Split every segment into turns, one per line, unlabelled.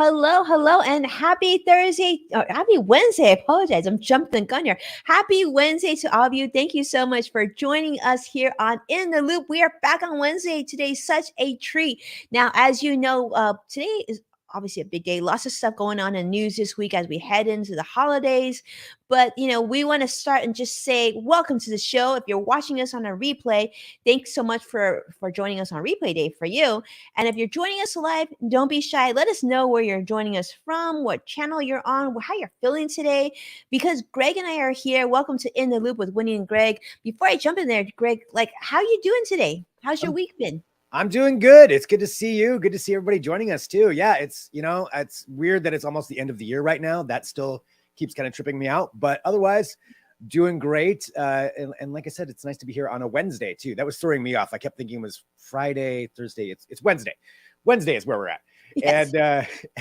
Hello, and happy Thursday, or happy Wednesday. I apologize, I'm jumping the gun here. Happy Wednesday to all of you. Thank you so much for joining us here on In the Loop. We are back on Wednesday. Today's such a treat. Now, as you know, today is obviously a big day. Lots of stuff going on in news this week as we head into the holidays. But we want to start and just say welcome to the show. If you're watching us on a replay, thanks so much for joining us on replay day for you. And if you're joining us live, don't be shy. Let us know where you're joining us from, what channel you're on, how you're feeling today, because Greg and I are here. Welcome to In the Loop with Winnie and Greg. Before I jump in there, Greg, how you doing today? How's your week been?
I'm doing good. It's good to see you. Good to see everybody joining us too. Yeah, it's weird that it's almost the end of the year right now. That still keeps kind of tripping me out, but otherwise doing great. And like I said, it's nice to be here on a Wednesday too. That was throwing me off. I kept thinking it was Friday, Thursday. It's Wednesday. Wednesday is where we're at. Yes.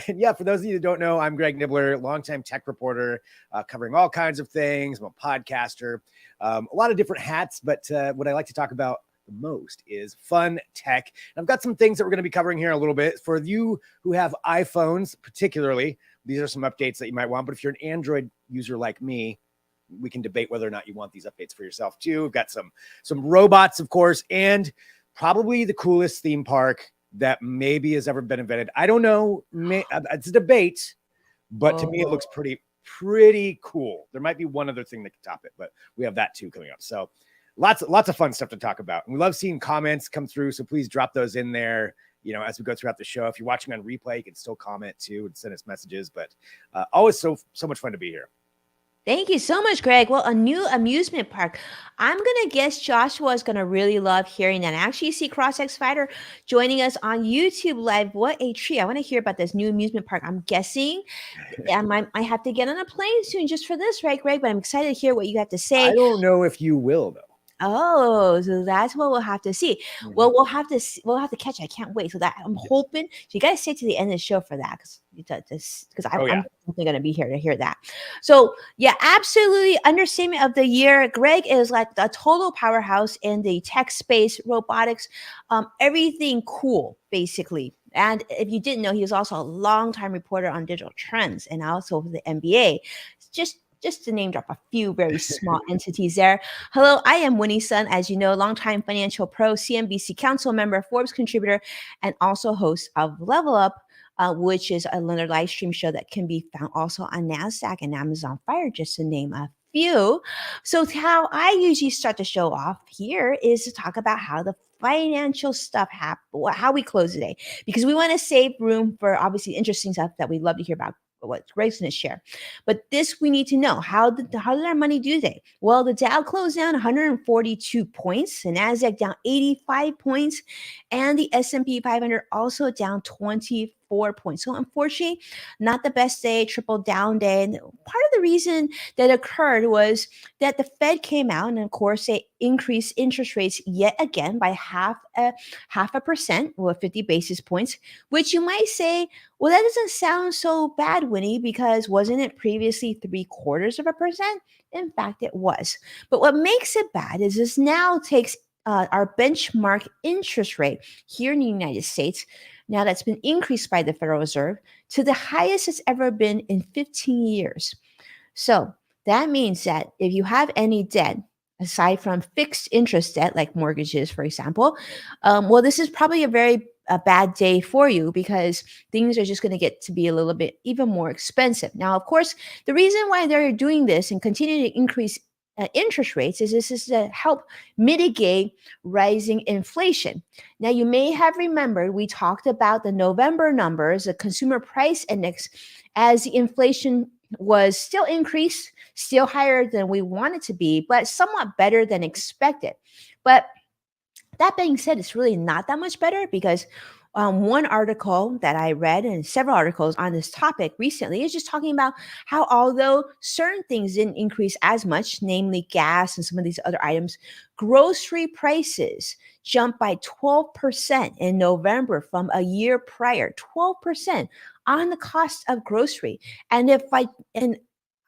And yeah, for those of you that don't know, I'm Greg Nibbler, longtime tech reporter, covering all kinds of things. I'm a podcaster, a lot of different hats, but what I like to talk about the most is fun tech. And I've got some things that we're going to be covering here in a little bit. For you who have iPhones, particularly, these are some updates that you might want. But if you're an Android user like me, we can debate whether or not you want these updates for yourself too. We've got some robots, of course, and probably the coolest theme park that maybe has ever been invented. I don't know. It's a debate, but to me, it looks pretty cool. There might be one other thing that could top it, but we have that too coming up. So lots of fun stuff to talk about. And we love seeing comments come through. So please drop those in there, as we go throughout the show. If you're watching on replay, you can still comment too and send us messages, but always so much fun to be here.
Thank you so much, Greg. Well, a new amusement park. I'm going to guess Joshua is going to really love hearing that. I actually see CrossX Fighter joining us on YouTube Live. What a treat. I want to hear about this new amusement park. I'm guessing I might have to get on a plane soon just for this, right, Greg? But I'm excited to hear what you have to say.
I don't know if you will, though.
Oh, so that's what we'll have to see. Mm-hmm. Well, we'll have to catch it. I can't wait. So that I'm hoping. So you got to stay to the end of the show for that, because I'm definitely going to be here to hear that. So yeah, absolutely. Understatement of the year. Greg is like the total powerhouse in the tech space, robotics, everything cool, basically. And if you didn't know, he was also a longtime reporter on digital trends and also the NBA. Just to name drop a few very small entities there. Hello, I am Winnie Sun, as you know, longtime financial pro, CNBC council member, Forbes contributor, and also host of Level Up, which is another live stream show that can be found also on NASDAQ and Amazon Fire, just to name a few. So how I usually start the show off here is to talk about how the financial stuff happen, how we close the day, because we want to save room for obviously interesting stuff that we'd love to hear about, what Greg's going to share. But this we need to know. How did our money do today? Well, the Dow closed down 142 points, the NASDAQ down 85 points, and the S&P 500 also down 24 points. So unfortunately, not the best day, triple down day. And part of the reason that occurred was that the Fed came out and of course they increased interest rates yet again by half a percent, or 50 basis points, which you might say, well, that doesn't sound so bad, Winnie, because wasn't it previously 0.75%? In fact, it was. But what makes it bad is this now takes our benchmark interest rate here in the United States, now that's been increased by the Federal Reserve, to the highest it's ever been in 15 years. So that means that if you have any debt, aside from fixed interest debt, like mortgages, for example, well, this is probably a bad day for you, because things are just going to get to be a little bit even more expensive. Now, of course, the reason why they're doing this and continue to increase interest rates is this is to help mitigate rising inflation. Now, you may have remembered we talked about the November numbers, the consumer price index, as the inflation was still increased, still higher than we want it to be, but somewhat better than expected. But that being said, it's really not that much better, because one article that I read, and several articles on this topic recently, is just talking about how although certain things didn't increase as much, namely gas and some of these other items, grocery prices jumped by 12% in November from a year prior, 12% on the cost of grocery. And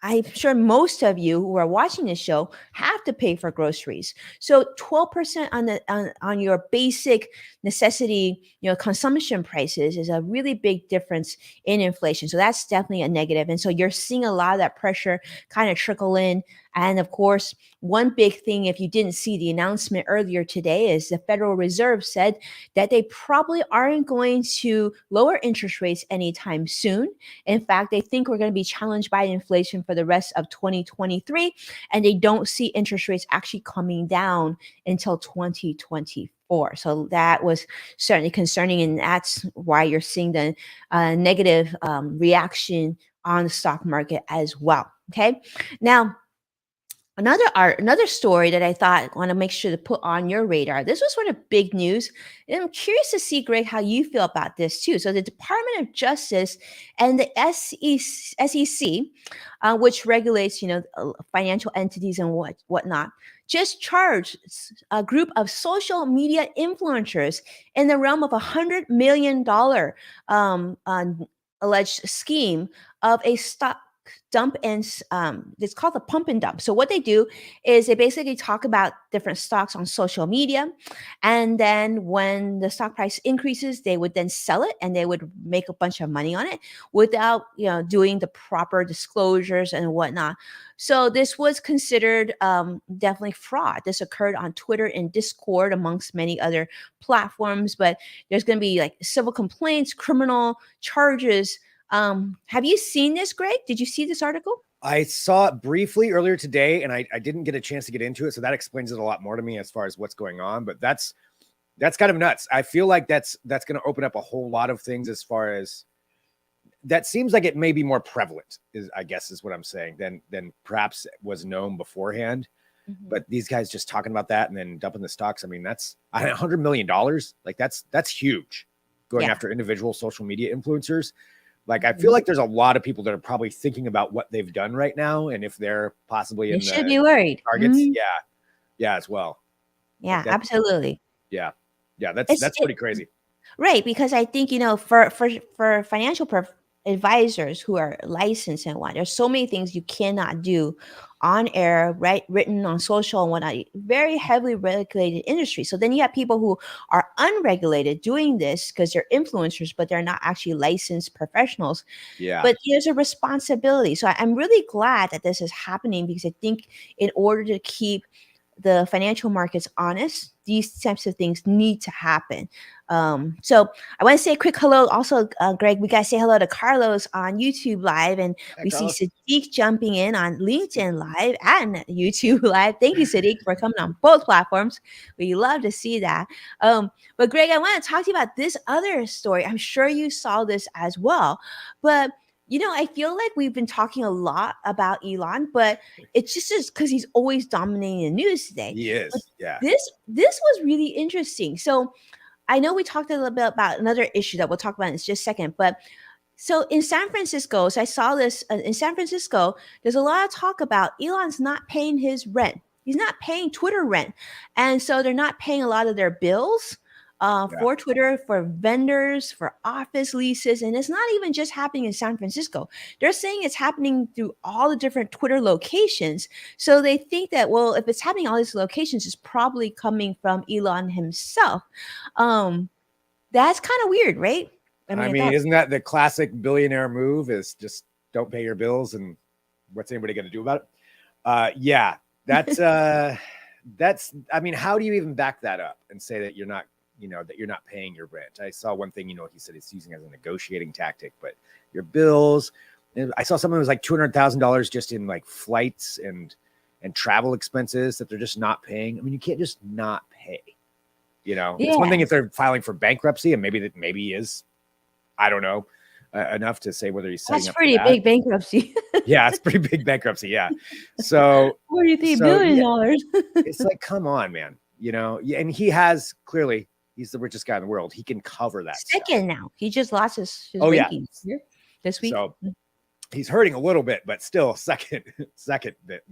I'm sure most of you who are watching this show have to pay for groceries. So 12% on your basic necessity, consumption prices is a really big difference in inflation. So that's definitely a negative. And so you're seeing a lot of that pressure kind of trickle in. And of course, one big thing, if you didn't see the announcement earlier today, is the Federal Reserve said that they probably aren't going to lower interest rates anytime soon. In fact, they think we're going to be challenged by inflation for the rest of 2023, and they don't see interest rates actually coming down until 2024. So that was certainly concerning, and that's why you're seeing the negative reaction on the stock market as well. Okay, now another story that I thought I want to make sure to put on your radar. This was sort of big news. And I'm curious to see, Greg, how you feel about this too. So the Department of Justice and the SEC, which regulates, financial entities and whatnot, just charged a group of social media influencers in the realm of $100 million alleged scheme of a stock dump, and it's called the pump and dump. So what they do is they basically talk about different stocks on social media, and then when the stock price increases, they would then sell it and they would make a bunch of money on it without doing the proper disclosures and whatnot. So this was considered definitely fraud. This occurred on Twitter and Discord amongst many other platforms, but there's going to be like civil complaints, criminal charges. Have you seen this, Greg? Did you see this article?
I saw it briefly earlier today, and I didn't get a chance to get into it. So that explains it a lot more to me as far as what's going on. But that's kind of nuts. I feel like that's going to open up a whole lot of things as far as that seems like it may be more prevalent, I guess is what I'm saying, than perhaps was known beforehand. Mm-hmm. But these guys just talking about that and then dumping the stocks. I mean, that's $100 million. Like that's huge, going after individual social media influencers. Like, I feel like there's a lot of people that are probably thinking about what they've done right now, and if they're possibly in
should be worried.
Targets. Mm-hmm. Yeah, as well.
Yeah, like absolutely.
Yeah, that's pretty crazy.
Right, because I think for financial advisors who are licensed and what, there's so many things you cannot do on air, right, written on social and whatnot. Very heavily regulated industry. So then you have people who are unregulated doing this because they're influencers, but they're not actually licensed professionals.
Yeah.
But there's a responsibility. So I'm really glad that this is happening, because I think in order to keep the financial markets honest, these types of things need to happen. So I want to say a quick hello. Also, Greg, we got to say hello to Carlos on YouTube Live, and we Carlos. See Sadiq jumping in on LinkedIn Live and YouTube Live. Thank you, Sadiq, for coming on both platforms. We love to see that. But Greg, I want to talk to you about this other story. I'm sure you saw this as well, but I feel like we've been talking a lot about Elon, but it's just because he's always dominating the news today.
He is,
but
yeah.
This was really interesting. So I know we talked a little bit about another issue that we'll talk about in just a second, but so in San Francisco, so I saw this in San Francisco, there's a lot of talk about Elon's not paying his rent. He's not paying Twitter rent. And so they're not paying a lot of their bills. For Twitter, for vendors, for office leases. And it's not even just happening in San Francisco. They're saying it's happening through all the different Twitter locations. So they think that, well, if it's happening in all these locations, it's probably coming from Elon himself. That's kind of weird, right?
I mean, isn't that the classic billionaire move, is just don't pay your bills and what's anybody going to do about it? Yeah, that's, I mean, how do you even back that up and say that you're not paying your rent? I saw one thing, he said it's using as a negotiating tactic, but your bills, I saw someone was like $200,000 just in like flights and travel expenses that they're just not paying. I mean, you can't just not pay, It's one thing if they're filing for bankruptcy, and maybe he is, I don't know, enough to say whether he's setting
that's
up
pretty big bankruptcy.
Yeah, it's pretty big bankruptcy. Yeah. So
$43 billion.
It's like, come on, man, and he has clearly, he's the richest guy in the world. He can cover that.
Second now. He just lost his rankings here this week.
So he's hurting a little bit, but still second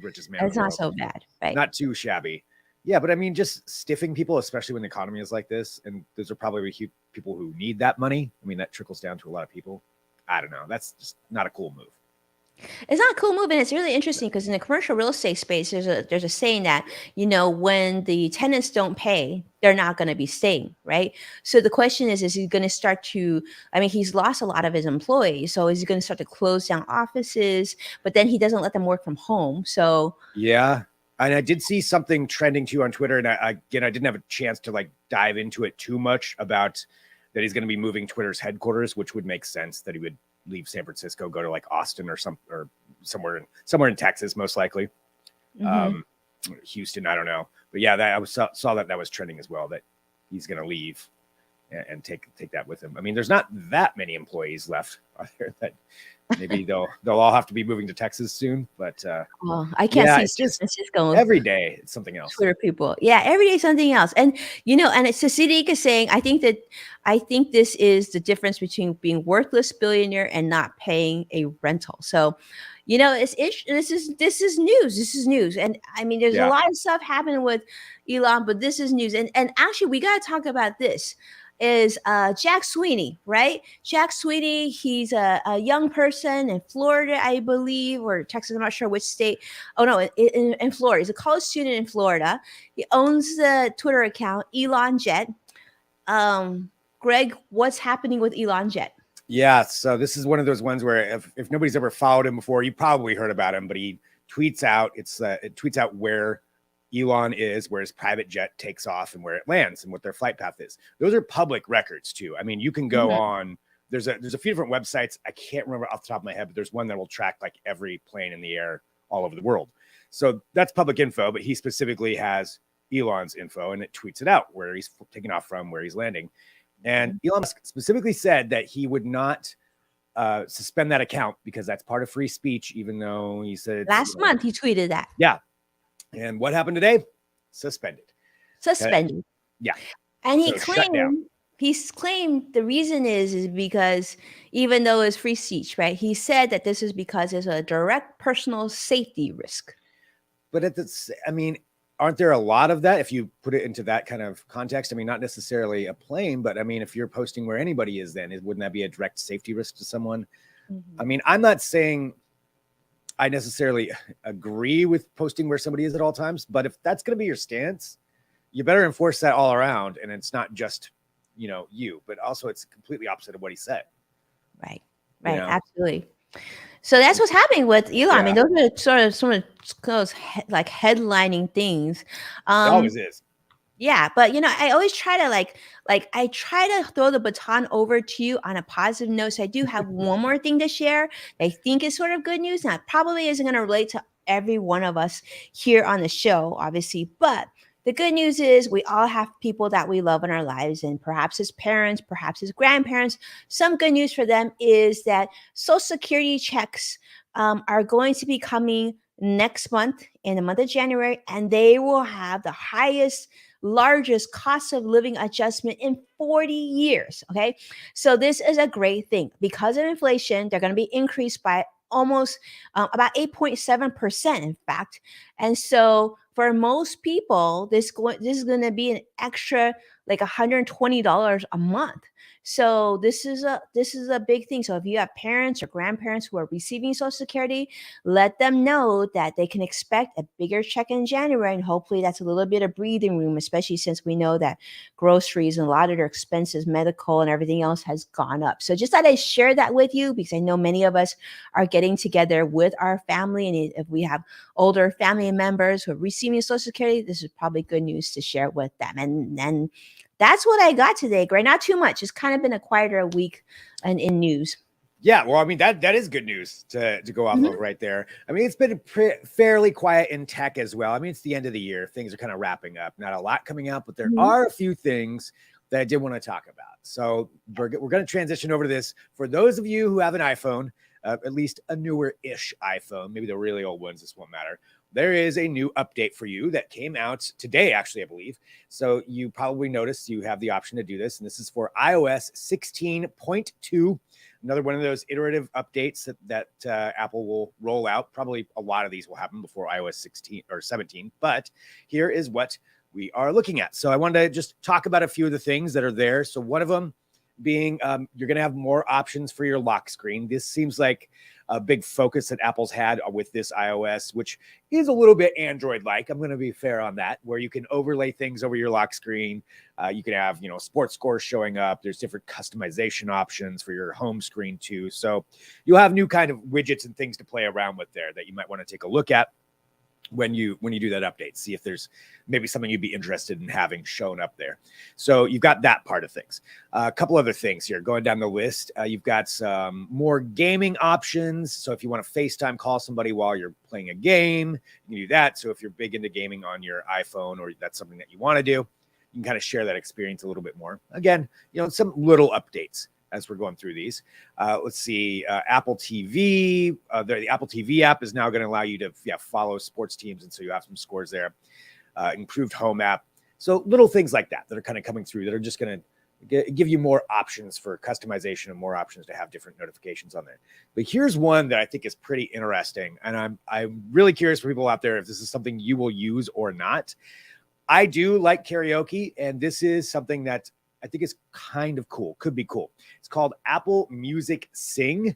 richest man.
That's not so bad, right?
Not too shabby. Yeah, but I mean, just stiffing people, especially when the economy is like this, and those are probably people who need that money. I mean, that trickles down to a lot of people. I don't know. That's just not a cool move.
It's not a cool move, and it's really interesting because in the commercial real estate space, there's a saying that when the tenants don't pay, they're not going to be staying, right? So the question is he going to start to? I mean, he's lost a lot of his employees, so is he going to start to close down offices? But then he doesn't let them work from home, so
yeah. And I did see something trending too on Twitter, and I didn't have a chance to like dive into it too much about that he's going to be moving Twitter's headquarters, which would make sense that he would leave San Francisco, go to like Austin or somewhere in Texas, most likely. Houston, I don't know, but yeah, I saw that was trending as well, that he's going to leave and take that with him. I mean, there's not that many employees left out there that maybe they'll all have to be moving to Texas soon, but
I can't see
it's just
Francisco
every day it's something else.
Twitter people, every day something else, and and it's Cecilia saying, I think this is the difference between being worthless billionaire and not paying a rental. So, this is news. This is news, and I mean, there's a lot of stuff happening with Elon, but this is news, and actually, we got to talk about this. Is Jack Sweeney, right? Jack Sweeney, he's a young person in Florida, I believe, or Texas, I'm not sure which state. Oh, no, in Florida. He's a college student in Florida. He owns the Twitter account, Elon Jet. Greg, what's happening with Elon Jet?
Yeah, so this is one of those ones where if nobody's ever followed him before, you probably heard about him, but he tweets out, it tweets out where Elon is, where his private jet takes off and where it lands and what their flight path is. Those are public records too. I mean, you can go on, there's a few different websites. I can't remember off the top of my head, but there's one that will track like every plane in the air all over the world. So that's public info, but he specifically has Elon's info and it tweets it out where he's taking off from, where he's landing. And Elon Musk specifically said that he would not suspend that account because that's part of free speech, even though he said
last month he tweeted that.
Yeah. And what happened today? Suspended. Yeah.
And he's claimed the reason is because even though it's free speech, right? He said that this is because there's a direct personal safety risk.
But aren't there a lot of that if you put it into that kind of context? I mean, not necessarily a plane, but I mean, if you're posting where anybody is, then wouldn't that be a direct safety risk to someone? I mean, I'm not saying I necessarily agree with posting where somebody is at all times, but if that's going to be your stance, you better enforce that all around. And it's not just, you, but also it's completely opposite of what he said.
Right. Absolutely. So that's what's happening with Elon. Yeah. I mean, those are sort of those like headlining things.
It always is.
Yeah, but I always try to I try to throw the baton over to you on a positive note. So I do have one more thing to share that I think is sort of good news. Now, it probably isn't going to relate to every one of us here on the show, obviously, but the good news is we all have people that we love in our lives, and perhaps as parents, perhaps as grandparents. Some good news for them is that Social Security checks are going to be coming next month, in the month of January, and they will have the largest cost of living adjustment in 40 years. Okay. So this is a great thing. Because of inflation, they're going to be increased by almost about 8.7%, in fact. And so for most people, this is going to be an extra like $120 a month. So this is a big thing. So if you have parents or grandparents who are receiving Social Security, let them know that they can expect a bigger check in January, and hopefully that's a little bit of breathing room, especially since we know that groceries and a lot of their expenses, medical and everything else, has gone up. So just thought I'd share that with you because I know many of us are getting together with our family, and if we have older family members who are receiving Social Security, this is probably good news to share with them. And that's what I got today, Greg. Not too much. It's kind of been a quieter week in news.
Yeah, well, I mean, that is good news to go off of right there. I mean, it's been fairly quiet in tech as well. I mean, it's the end of the year. Things are kind of wrapping up. Not a lot coming out, but there are a few things that I did want to talk about. So we're going to transition over to this. For those of you who have an iPhone, at least a newer-ish iPhone, maybe the really old ones, this won't matter. There is a new update for you that came out today, actually, I believe. So you probably noticed you have the option to do this. And this is for iOS 16.2, another one of those iterative updates that Apple will roll out. Probably a lot of these will happen before iOS 16 or 17. But here is what we are looking at. So I wanted to just talk about a few of the things that are there. So one of them, being you're going to have more options for your lock screen. This seems like a big focus that Apple's had with this iOS, which is a little bit Android-like. I'm going to be fair on that, where you can overlay things over your lock screen. You can have, sports scores showing up. There's different customization options for your home screen too. So you'll have new kind of widgets and things to play around with there that you might want to take a look at when you do that update, see if there's maybe something you'd be interested in having shown up there. So you've got that part of things. A couple other things here going down the list. You've got some more gaming options. So if you want to FaceTime call somebody while you're playing a game, you can do that. So if you're big into gaming on your iPhone, or that's something that you want to do, you can kind of share that experience a little bit more. Again, some little updates as we're going through these. Let's see, Apple TV. The Apple TV app is now going to allow you to follow sports teams, and so you have some scores there. Improved home app. So little things like that are kind of coming through that are just going to give you more options for customization and more options to have different notifications on there. But here's one that I think is pretty interesting, and I'm really curious for people out there if this is something you will use or not. I do like karaoke, and this is something that I think is kind of cool, could be cool. It's called Apple Music Sing.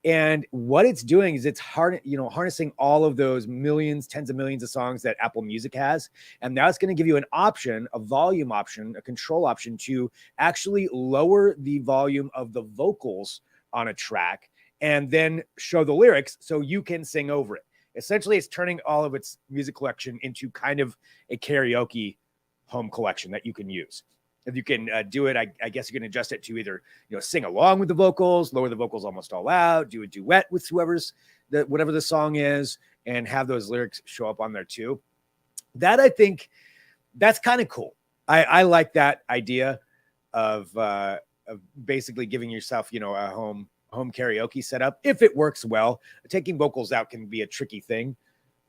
And what it's doing is it's harnessing all of those millions, tens of millions of songs that Apple Music has. And now it's going to give you an option, a volume option, a control option to actually lower the volume of the vocals on a track and then show the lyrics so you can sing over it. Essentially, it's turning all of its music collection into kind of a karaoke home collection that you can use. If you can do it, I guess you can adjust it to either, sing along with the vocals, lower the vocals almost all out, do a duet with whatever the song is, and have those lyrics show up on there too. That, I think, that's kind of cool. I like that idea of basically giving yourself, a home karaoke setup. If it works well, taking vocals out can be a tricky thing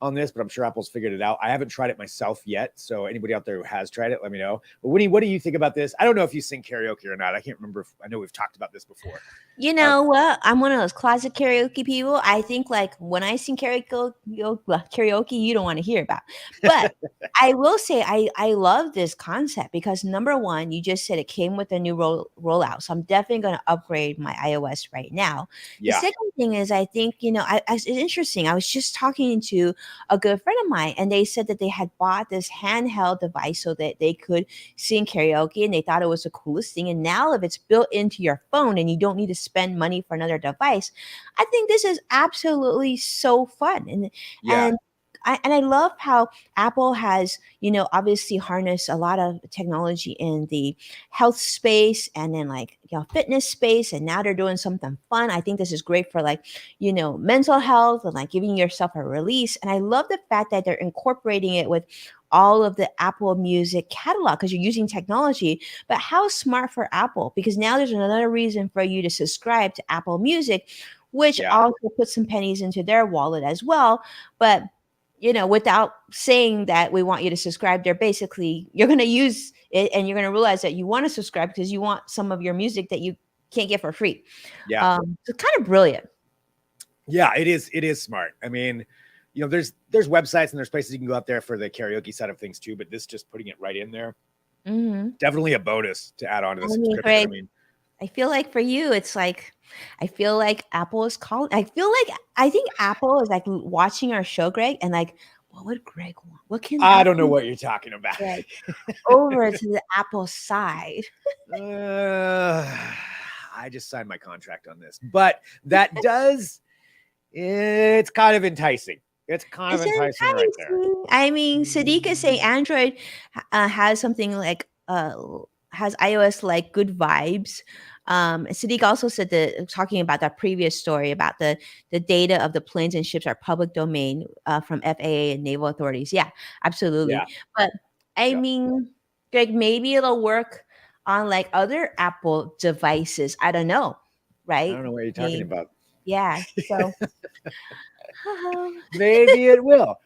on this, but I'm sure Apple's figured it out. I haven't tried it myself yet, so anybody out there who has tried it, let me know. But Winnie, what do you think about this? I don't know if you sing karaoke or not. I can't remember. I know we've talked about this before.
You know what? I'm one of those closet karaoke people. I think like when I sing karaoke, you don't want to hear about. But I will say I love this concept because number one, you just said it came with a new rollout. So I'm definitely going to upgrade my iOS right now. The
Yeah.
second thing is I think, it's interesting. I was just talking to a good friend of mine and they said that they had bought this handheld device so that they could sing karaoke and they thought it was the coolest thing. And now if it's built into your phone and you don't need to spend money for another device, I think this is absolutely so fun. And I love how Apple has, obviously harnessed a lot of technology in the health space and then fitness space. And now they're doing something fun. I think this is great for mental health and giving yourself a release. And I love the fact that they're incorporating it with all of the Apple Music catalog because you're using technology. But how smart for Apple, because now there's another reason for you to subscribe to Apple Music, which also puts some pennies into their wallet as well. But without saying that we want you to subscribe, you're going to use it and you're going to realize that you want to subscribe because you want some of your music that you can't get for free.
Yeah.
So kind of brilliant.
Yeah, it is. It is smart. I mean, there's websites and there's places you can go out there for the karaoke side of things too, but this just putting it right in there, definitely a bonus to add on to the subscription.
Greg, I feel like for you, it's like, I feel like Apple is calling. I think Apple is watching our show, Greg, and what would Greg want? What can
I don't know what you're talking about.
Greg, over to the Apple side.
I just signed my contract on this, but that it's kind of enticing. It's kind of enticing right there.
I mean, Sadiq is saying Android has something has iOS good vibes. Sadiq also said that talking about that previous story about the data of the planes and ships are public domain from FAA and naval authorities. Yeah, absolutely. Yeah. But I mean, Greg, maybe it'll work on other Apple devices. I don't know, right?
I don't know what you're talking about.
Yeah. So
maybe it will.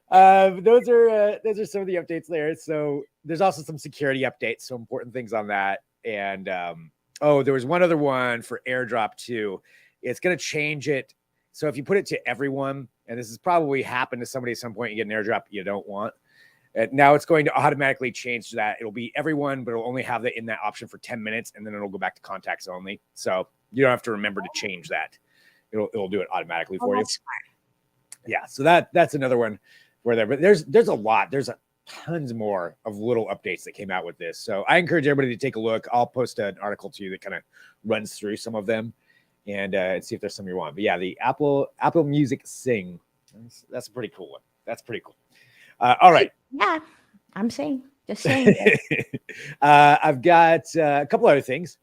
Those are some of the updates there. So there's also some security updates, so important things on that. And there was one other one for AirDrop too. It's going to change it. So if you put it to everyone, and this has probably happened to somebody at some point, you get an AirDrop you don't want. Now it's going to automatically change to that. It'll be everyone, but it'll only have it in that option for 10 minutes, and then it'll go back to contacts only. So you don't have to remember to change that. It'll do it automatically for you.
Smart.
Yeah, so that's another one for there. But there's a lot. There's tons more of little updates that came out with this. So I encourage everybody to take a look. I'll post an article to you that kind of runs through some of them and see if there's some you want. But yeah, the Apple Music Sing. That's a pretty cool one. That's pretty cool. All right.
Yeah, I'm saying. Just saying.
I've got a couple other things.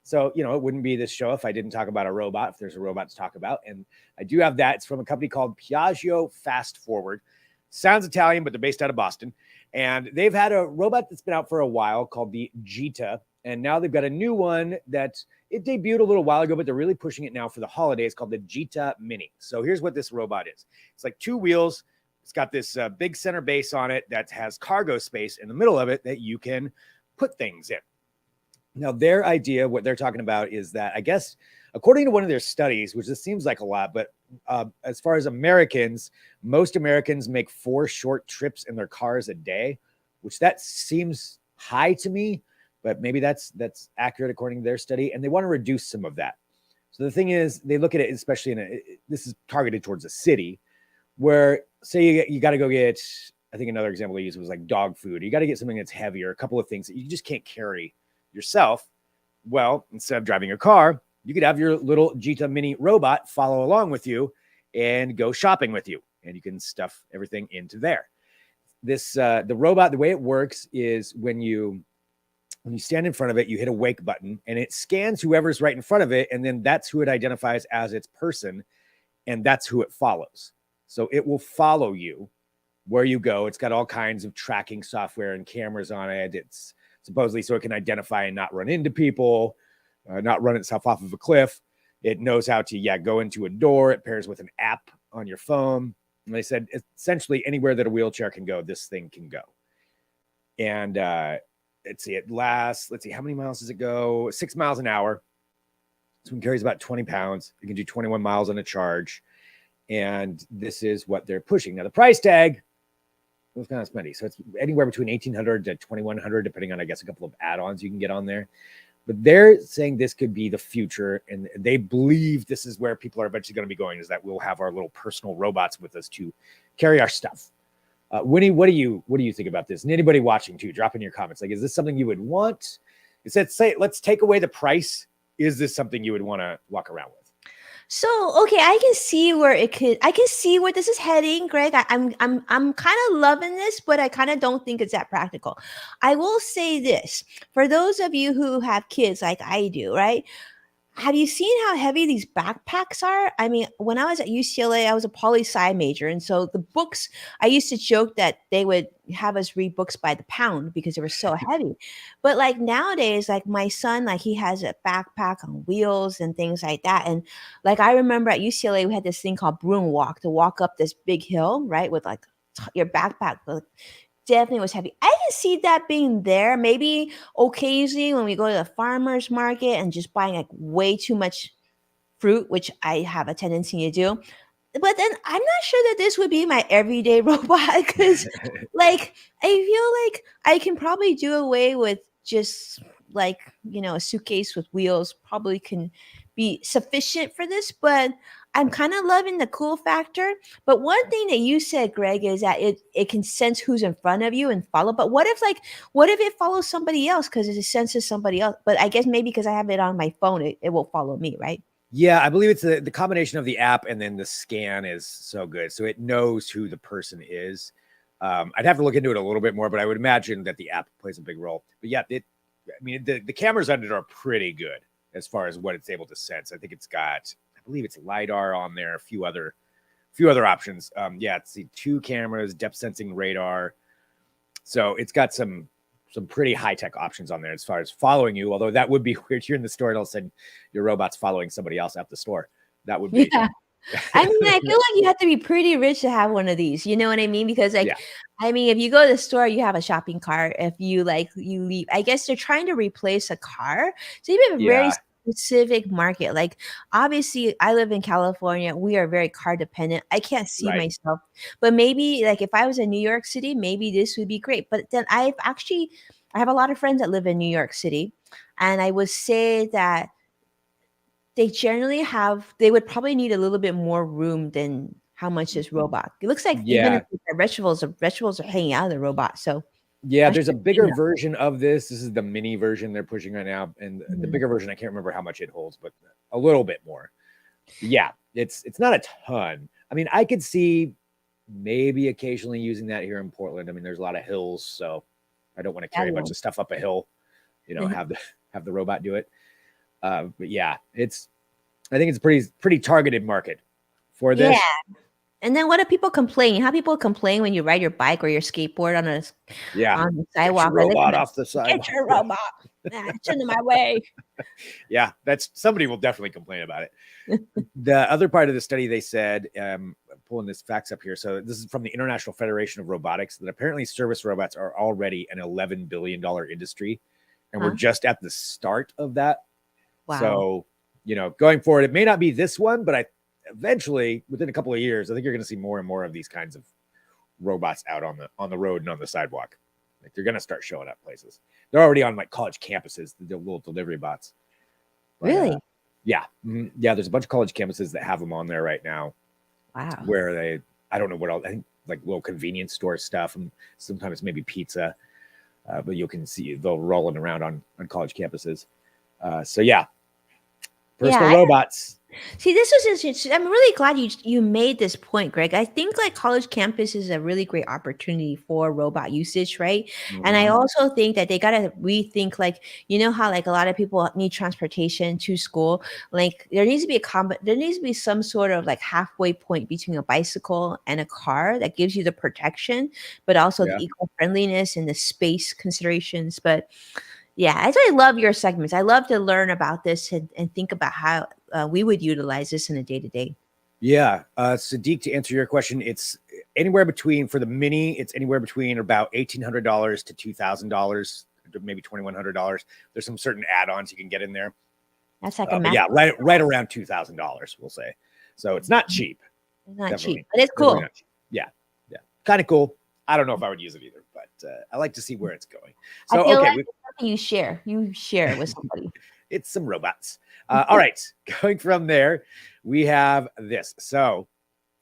So, it wouldn't be this show if I didn't talk about a robot, if there's a robot to talk about. And I do have that. It's from a company called Piaggio Fast Forward. Sounds Italian, but they're based out of Boston. And they've had a robot that's been out for a while called the Jita. And now they've got a new one that it debuted a little while ago, but they're really pushing it now for the holidays called the Jita Mini. So here's what this robot is. It's like 2 wheels. It's got this big center base on it that has cargo space in the middle of it that you can put things in. Now, their idea, what they're talking about is that, I guess, according to one of their studies, which this seems like a lot, but as far as Americans, most Americans make 4 short trips in their cars a day, which that seems high to me, but maybe that's accurate according to their study. And they want to reduce some of that. So the thing is, they look at it, especially this is targeted towards a city where, say you got to go get, I think another example they used was like dog food. You got to get something that's heavier, a couple of things that you just can't carry yourself. Well, instead of driving a car, you could have your little Jita Mini robot follow along with you and go shopping with you, and you can stuff everything into there. This the robot, the way it works is when you stand in front of it, you hit a wake button and it scans whoever's right in front of it, and then that's who it identifies as its person, and that's who it follows. So it will follow you where you go. It's got all kinds of tracking software and cameras on it. It's supposedly so it can identify and not run into people, not run itself off of a cliff. It knows how to, go into a door. It pairs with an app on your phone. And they said, essentially, anywhere that a wheelchair can go, this thing can go. And let's see, how many miles does it go? 6 miles an hour. So it carries about 20 pounds. You can do 21 miles on a charge. And this is what they're pushing. Now, the price tag was kind of spendy. So it's anywhere between $1,800 to $2,100, depending on, I guess, a couple of add-ons you can get on there. But they're saying this could be the future, and they believe this is where people are eventually going to be going, is that we'll have our little personal robots with us to carry our stuff. Winnie, what do you think about this? And anybody watching too, drop in your comments. Like, is this something you would want? It said, let's take away the price. Is this something you would want to walk around with?
So, okay, I can see where this is heading, Greg. I'm kind of loving this, but I kind of don't think it's that practical. I will say this, for those of you who have kids like I do, right? Have you seen how heavy these backpacks are? I mean, when I was at UCLA, I was a poli-sci major. And so the books, I used to joke that they would have us read books by the pound because they were so heavy. But like nowadays, like my son, like he has a backpack on wheels and things like that. And like I remember at UCLA, we had this thing called broom walk to walk up this big hill, right? With like your backpack. Definitely was heavy. I can see that being there. Maybe occasionally when we go to the farmer's market and just buying like way too much fruit, which I have a tendency to do. But then I'm not sure that this would be my everyday robot because like I feel like I can probably do away with just like, a suitcase with wheels probably can be sufficient for this, but I'm kind of loving the cool factor. But one thing that you said, Greg, is that it can sense who's in front of you and follow. But what if it follows somebody else because it senses somebody else? But I guess maybe because I have it on my phone, it will follow me, right?
Yeah, I believe it's the combination of the app and then the scan is so good. So it knows who the person is. I'd have to look into it a little bit more, but I would imagine that the app plays a big role. But yeah, the cameras on it are pretty good as far as what it's able to sense. I think it's got, I believe it's LiDAR on there, a few other options. It's the 2 cameras, depth sensing radar. So it's got some pretty high-tech options on there as far as following you, although that would be weird. You're in the store and all of a sudden your robot's following somebody else at the store. That would be.
Yeah. I mean, I feel like you have to be pretty rich to have one of these. You know what I mean? Because I mean, if you go to the store, you have a shopping cart. If you leave, I guess they're trying to replace a car. So you have a very specific market. Like obviously I live in California. We are very car dependent. I can't see
Right.
myself. But maybe like if I was in New York City, maybe this would be great. But then I have a lot of friends that live in New York City. And I would say that they would probably need a little bit more room than how much this robot. It looks like even if
Yeah.
the vegetables are hanging out of the robot. So
Yeah,
I should
there's a
have seen
bigger
that.
version of this. This is the mini version they're pushing right now, and the
Mhm.
bigger version I can't remember how much it holds, but a little bit more. Yeah, it's not a ton. I mean, I could see maybe occasionally using that here in Portland. I mean, there's a lot of hills, so I don't want to
Yeah,
carry a bunch of stuff up a hill.
yeah.
Have the robot do it. But yeah, I think it's a pretty targeted market for
Yeah.
this.
And then what do people complain? How people complain when you ride your bike or your skateboard
Yeah,
on the
get your
sidewalk? Or they
robot
come
off the
get
sidewalk.
your robot. It's in my way.
Yeah, that's somebody will definitely complain about it. The other part of the study, they said, pulling this facts up here. So this is from the International Federation of Robotics, that apparently service robots are already an $11 billion industry. And we're
Huh?
just at the start of that.
Wow.
So, going forward, it may not be this one, but eventually within a couple of years, I think you're going to see more and more of these kinds of robots out on the road and on the sidewalk. Like they're going to start showing up places. They're already on like college campuses, the little delivery bots. But
Really?
yeah, yeah, there's a bunch of college campuses that have them on there right now,
Wow.
where I don't know what else, I think like little convenience store stuff, and sometimes maybe pizza, but you can see they'll rolling around on college campuses. So yeah, personal
Yeah.
robots.
See, this was interesting. I'm really glad you made this point, Greg. I think like college campus is a really great opportunity for robot usage, right? And I
Mhm.
also think that they gotta rethink, like how like a lot of people need transportation to school. Like there needs to be some sort of like halfway point between a bicycle and a car that gives you the protection, but also
Yeah.
the eco friendliness and the space considerations. But yeah, I love your segments. I love to learn about this and think about how we would utilize this in a day to day.
Yeah. Sadiq, to answer your question, it's anywhere between, for the mini, it's anywhere between about $1,800 to $2,000, maybe $2,100. There's some certain add-ons you can get in there.
That's like a
But
math.
yeah, right around $2,000, we'll say. So it's not cheap.
It's not cheap,
Definitely.
but it's
Definitely
cool.
not cheap. Yeah. Yeah. Kind of cool. I don't know if I would use it either, but I like to see where it's going.
I
So,
feel
okay,
like it's something you share. You share it with somebody.
it's some robots. All right. Going from there, we have this. So,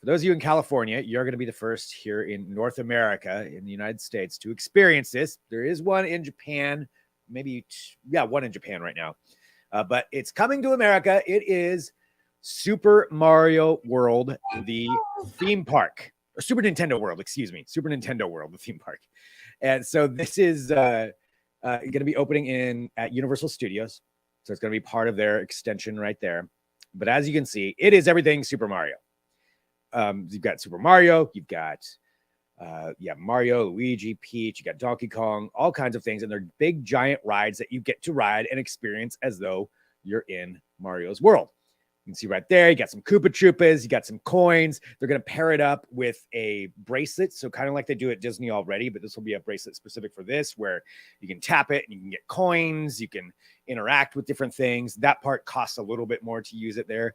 for those of you in California, you're going to be the first here in North America, in the United States, to experience this. There is one in Japan, one in Japan right now. But it's coming to America. It is Super Mario World, the theme park, or Super Nintendo World, excuse me, Super Nintendo World, the theme park. And so this is going to be opening at Universal Studios. So it's going to be part of their extension right there. But as you can see, it is everything Super Mario. You've got Super Mario, you've got Mario, Luigi, Peach, you got Donkey Kong, all kinds of things. And they're big, giant rides that you get to ride and experience as though you're in Mario's world. You can see right there, you got some Koopa Troopas, you got some coins. They're going to pair it up with a bracelet. So kind of like they do at Disney already, but this will be a bracelet specific for this, where you can tap it and you can get coins. You can interact with different things. That part costs a little bit more to use it there.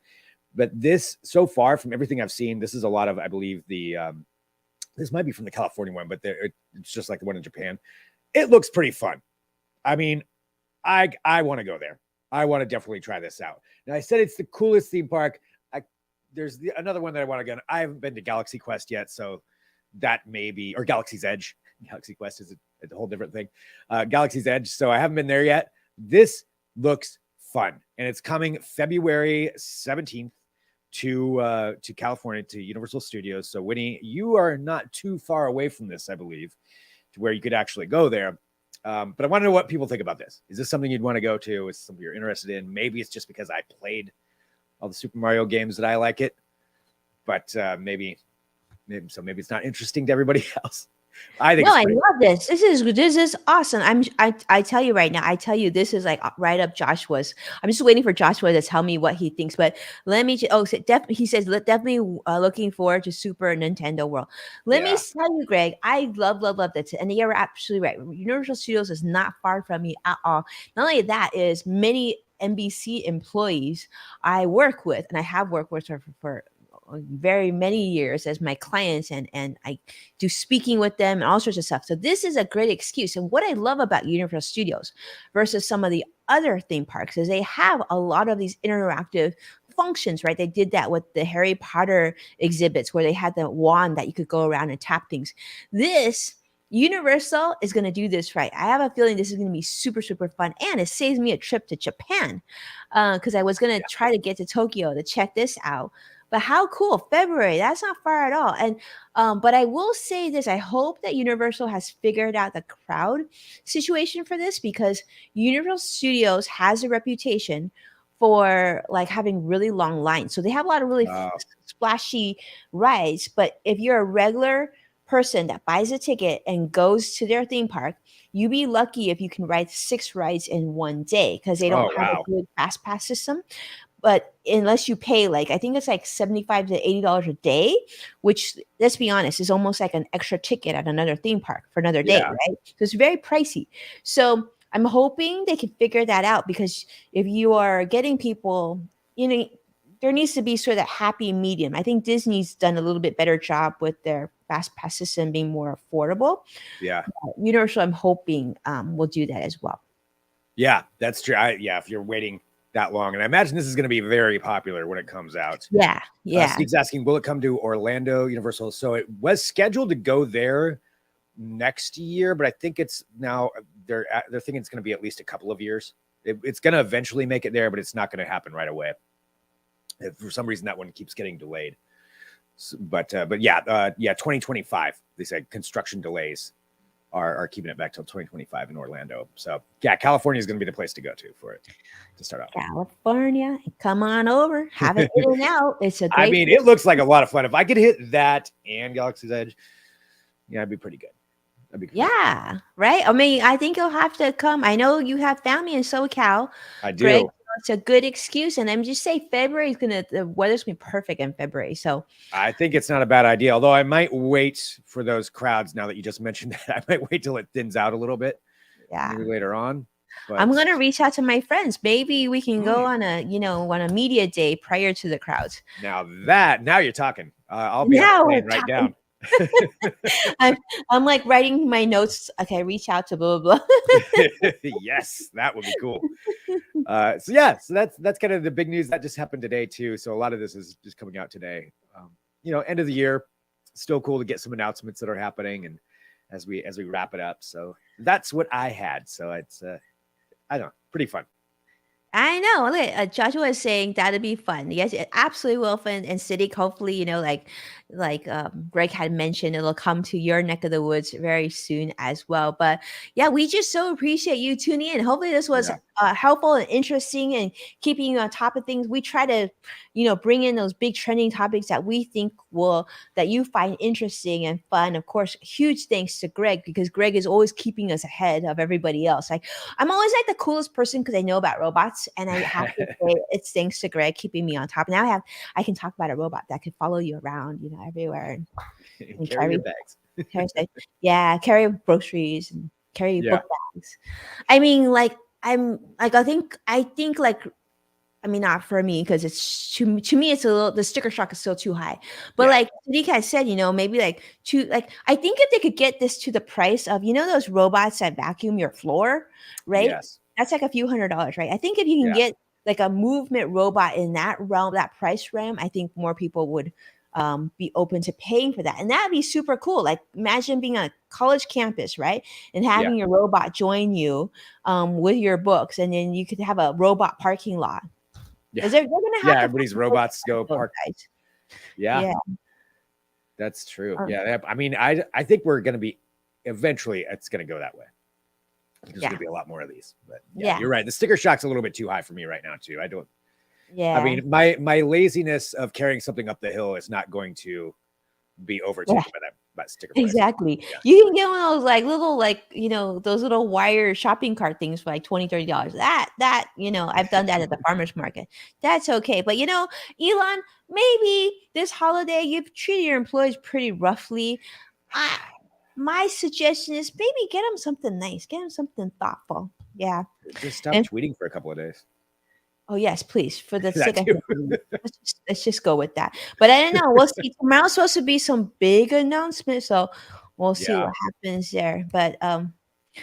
But this, so far, from everything I've seen, this is a lot of, I believe, this might be from the California one, but it's just like the one in Japan. It looks pretty fun. I mean, I want to go there. I want to definitely try this out. Now, I said it's the coolest theme park. There's another one that I want to go. I haven't been to Galaxy Quest yet, so that may be, or Galaxy's Edge. Galaxy Quest is a whole different thing. Galaxy's Edge, so I haven't been there yet. This looks fun, and it's coming February 17th to California, to Universal Studios. So, Winnie, you are not too far away from this, I believe, to where you could actually go there. But I want to know what people think about this. Is this something you'd want to go to? Is it something you're interested in? Maybe it's just because I played all the Super Mario games that I like it, but maybe it's not interesting to everybody else. I think
No,
it's
I
pretty
love this. This is awesome. I tell you right now. I tell you, this is like right up Joshua's. I'm just waiting for Joshua to tell me what he thinks. But let me. So he says definitely looking forward to Super Nintendo World. Let me
Yeah.
tell you, Greg. I love that, and you're absolutely right. Universal Studios is not far from me at all. Not only that, is many NBC employees I work with, and I have worked with her for very many years as my clients, and I do speaking with them and all sorts of stuff. So this is a great excuse. And what I love about Universal Studios versus some of the other theme parks is they have a lot of these interactive functions, right? They did that with the Harry Potter exhibits where they had the wand that you could go around and tap things. This Universal is going to do this right. I have a feeling this is going to be super, super fun. And it saves me a trip to Japan because I was going to try to get to Tokyo to check this out. But how cool, February, that's not far at all. And but I will say this, I hope that Universal has figured out the crowd situation for this, because Universal Studios has a reputation for like having really long lines. So they have a lot of really splashy rides, but if you're a regular person that buys a ticket and goes to their theme park, you be lucky if you can ride 6 rides in one day, because they don't have a good fast pass system. But unless you pay, like, I think it's like $75 to $80 a day, which, let's be honest, is almost like an extra ticket at another theme park for another day, right? So it's very pricey. So I'm hoping they can figure that out, because if you are getting people, you know, there needs to be sort of that happy medium. I think Disney's done a little bit better job with their fast pass system being more affordable.
Yeah.
Universal, I'm hoping will do that as well.
Yeah, that's true. If you're waiting that long, and I imagine this is going to be very popular when it comes out.
Yeah.
Steve's asking, will it come to Orlando Universal? So it was scheduled to go there next year, but I think it's now they're thinking it's going to be at least a couple of years. It's going to eventually make it there, but it's not going to happen right away. For some reason, that one keeps getting delayed. So, but 2025. They said construction delays are keeping it back till 2025 in Orlando. So yeah, California is going to be the place to go to for it to start off.
California, come on over, have it in and out. It's a great.
I mean, it looks like a lot of fun. If I could hit that and Galaxy's Edge, yeah, it'd be pretty good.
Yeah, right. I mean, I think you'll have to come. I know you have family in SoCal.
I do.
Greg, it's a good excuse, and I'm just say February is the weather's gonna be perfect in February. So
I think it's not a bad idea. Although I might wait for those crowds. Now that you just mentioned that, I might wait till it thins out a little bit.
Yeah,
maybe later on. But
I'm gonna reach out to my friends. Maybe we can go on a media day prior to the crowds.
Now you're talking. I'll be right down.
I'm like writing my notes. Okay, reach out to blah blah blah.
Yes, that would be cool. So that's kind of the big news that just happened today too. So a lot of this is just coming out today. End of the year, still cool to get some announcements that are happening, and as we wrap it up. So that's what I had. So it's I don't know, pretty fun.
I know. Look, Joshua is saying that'd be fun. Yes, it absolutely will fun. And City, hopefully, like Greg had mentioned, it'll come to your neck of the woods very soon as well. But yeah, we just so appreciate you tuning in. Hopefully, this was helpful and interesting and keeping you on top of things. We try to, bring in those big trending topics that we think that you find interesting and fun. Of course, huge thanks to Greg, because Greg is always keeping us ahead of everybody else. Like, I'm always like the coolest person because I know about robots, and I have to say it's thanks to Greg keeping me on top. Now I can talk about a robot that could follow you around, everywhere, and
carry your bags.
carry groceries and carry book bags. I mean, I think not for me, because it's to me it's a little, the sticker shock is still too high. But like Sadiq said, maybe I think if they could get this to the price of those robots that vacuum your floor, right?
Yes.
That's like a few $100s, right? I think if you can get like a movement robot in that realm, that price realm, I think more people would be open to paying for that. And that'd be super cool. Like, imagine being on a college campus, right? And having your robot join you with your books, and then you could have a robot parking lot.
Yeah,
they're gonna have
everybody's robots go park. Yeah, that's true. I mean, I think we're going to be, eventually it's going to go that way. There's going to be a lot more of these. But you're right. The sticker shock's a little bit too high for me right now too. I don't. Yeah. I mean, my laziness of carrying something up the hill is not going to be overtaken by that sticker price.
Exactly. You can get one of those like little those little wire shopping cart things for like $20, $30. That I've done that at the farmer's market. That's okay. But Elon, maybe this holiday you've treated your employees pretty roughly. My suggestion is maybe get them something nice. Get them something thoughtful. Yeah.
Just stop tweeting for a couple of days.
Oh yes, please. For the
That
sake of
too.
let's just go with that. But I don't know. We'll see. Tomorrow's supposed to be some big announcement, so we'll see
Yeah.
what happens there. But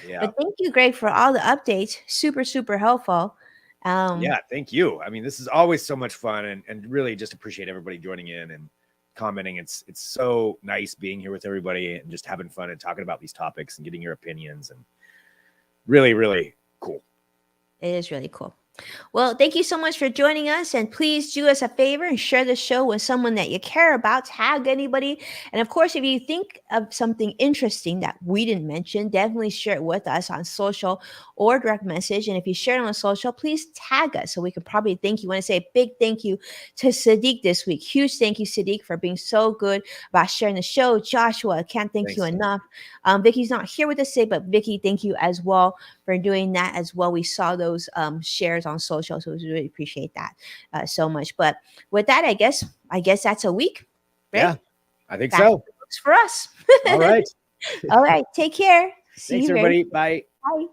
Yeah.
thank you, Greg, for all the updates. Super, super helpful.
Yeah, thank you. I mean, this is always so much fun, and really just appreciate everybody joining in and commenting. It's so nice being here with everybody and just having fun and talking about these topics and getting your opinions, and really, really cool.
It is really cool. Well, thank you so much for joining us. And please do us a favor and share the show with someone that you care about. Tag anybody. And of course, if you think of something interesting that we didn't mention, definitely share it with us on social or direct message. And if you share it on social, please tag us so we could probably thank you. I want to say a big thank you to Sadiq this week. Huge thank you, Sadiq, for being so good about sharing the show. Joshua, I can't thank you enough. Vicky's not here with us today, but Vicky, thank you as well for doing that as well. We saw those shares on social, so we really appreciate that so much. But with that, I guess that's a week, right?
Yeah, I think
that's
so.
For us.
All right.
All right. Take care.
Thanks, everybody. Bye.
Bye.